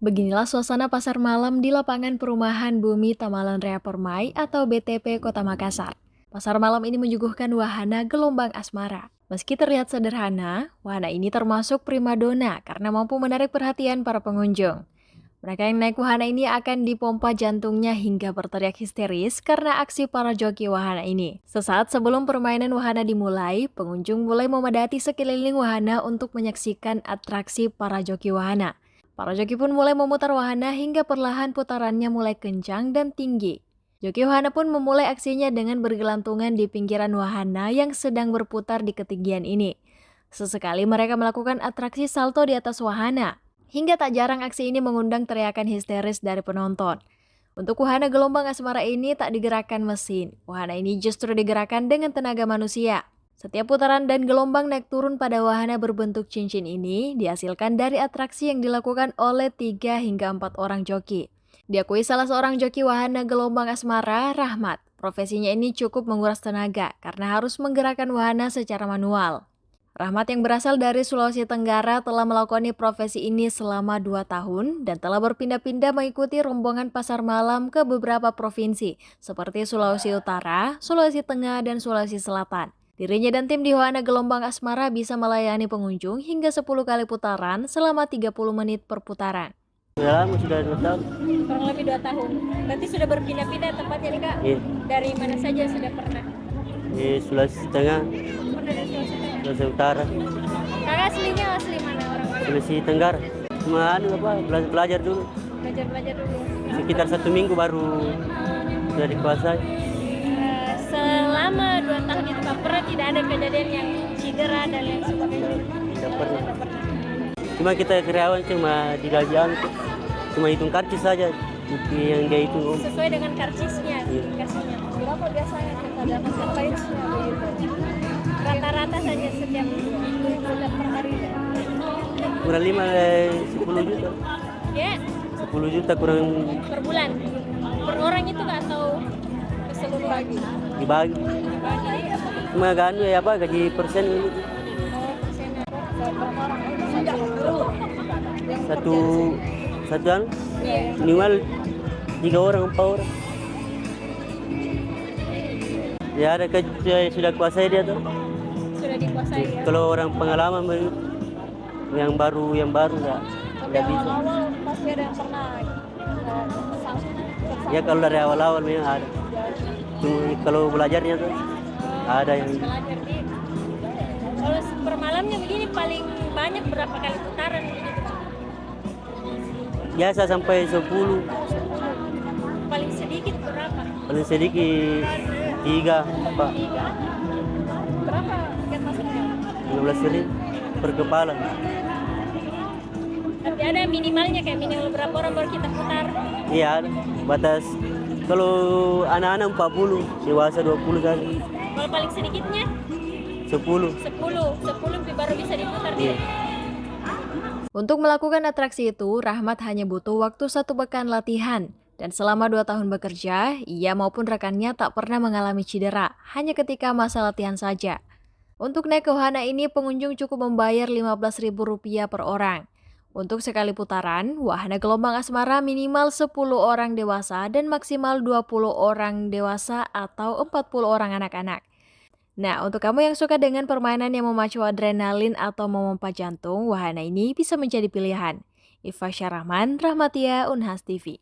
Beginilah suasana pasar malam di lapangan perumahan Bumi Tamalan Rea Permai atau BTP Kota Makassar. Pasar malam ini menyuguhkan wahana gelombang asmara. Meski terlihat sederhana, wahana ini termasuk primadona karena mampu menarik perhatian para pengunjung. Mereka yang naik wahana ini akan dipompa jantungnya hingga berteriak histeris karena aksi para joki wahana ini. Sesaat sebelum permainan wahana dimulai, pengunjung mulai memadati sekeliling wahana untuk menyaksikan atraksi para joki wahana. Para joki pun mulai memutar wahana hingga perlahan putarannya mulai kencang dan tinggi. Joki wahana pun memulai aksinya dengan bergelantungan di pinggiran wahana yang sedang berputar di ketinggian ini. Sesekali mereka melakukan atraksi salto di atas wahana. Hingga tak jarang aksi ini mengundang teriakan histeris dari penonton. Untuk wahana gelombang asmara ini tak digerakkan mesin. Wahana ini justru digerakkan dengan tenaga manusia. Setiap putaran dan gelombang naik turun pada wahana berbentuk cincin ini dihasilkan dari atraksi yang dilakukan oleh 3 hingga 4 orang joki. Diakui salah seorang joki wahana gelombang asmara, Rahmat. Profesinya ini cukup menguras tenaga karena harus menggerakkan wahana secara manual. Rahmat yang berasal dari Sulawesi Tenggara telah melakoni profesi ini selama 2 tahun dan telah berpindah-pindah mengikuti rombongan pasar malam ke beberapa provinsi seperti Sulawesi Utara, Sulawesi Tengah, dan Sulawesi Selatan. Dirinya dan tim di wahana gelombang asmara bisa melayani pengunjung hingga 10 kali putaran selama 30 menit per putaran. Ya lama sudah 2 tahun. Kurang lebih 2 tahun. Berarti sudah berpindah-pindah tempatnya nih Kak? Iya. Dari mana saja sudah pernah? Di Sulawesi Tengah, Pernah dari Sulawesi Tengah. Sulawesi Utara, Kakak aslinya asli mana orang mana? Sulawesi Tenggara. Cuma belajar dulu. Belajar dulu. Sekitar 1 minggu baru sudah dikuasai. Selama 2 tahun itu Kak pernah tidak ada kejadian yang cedera dan lain sebagainya? Tidak pernah. Cuma kita karyawan cuma digajian, cuma hitung karcis saja. Bukti yang dia hitung. Sesuai dengan karcisnya, Iya. dikasihnya. Berapa biasanya kita dapatkan karcisnya begitu? Rata-rata saja setiap per hari. Kurang 10 juta. Ya, 10 juta kurang per bulan. Per orang itu Kak atau keseluruhan? dibagi. Cuma gaji persen ini. Satu minimal 3 orang 4 orang. Ya ada sudah kuasai dia tuh. Sudah dikuasai ya. Kalau orang pengalaman yang baru nggak bisa. Awal pasti ada yang pernah Ya kalau dari awal memang ada. Cuma kalau belajarnya tuh ada yang belajar di. Kalau per malamnya begini paling banyak berapa kali putaran begitu Kak? biasa sampai 10. Paling sedikit berapa? Paling sedikit 3 Pak. Berapa tiket masuknya? 15.000 per kepala. Tapi ada minimalnya kayak minimal berapa orang baru kita putar? Iya ada batas. Kalau anak-anak 40, dewasa 20 kan. Kalau paling sedikitnya 10. 10 baru bisa diputar Iya. dia. Untuk melakukan atraksi itu, Rahmat hanya butuh waktu 1 pekan latihan. Dan selama 2 tahun bekerja, ia maupun rekannya tak pernah mengalami cedera, hanya ketika masa latihan saja. Untuk naik ke wahana ini, pengunjung cukup membayar Rp15.000 per orang. Untuk sekali putaran, wahana gelombang asmara minimal 10 orang dewasa dan maksimal 20 orang dewasa atau 40 orang anak-anak. Nah, untuk kamu yang suka dengan permainan yang memacu adrenalin atau memompa jantung, wahana ini bisa menjadi pilihan. Iva Syarahman, Rahmatia, Unhas TV.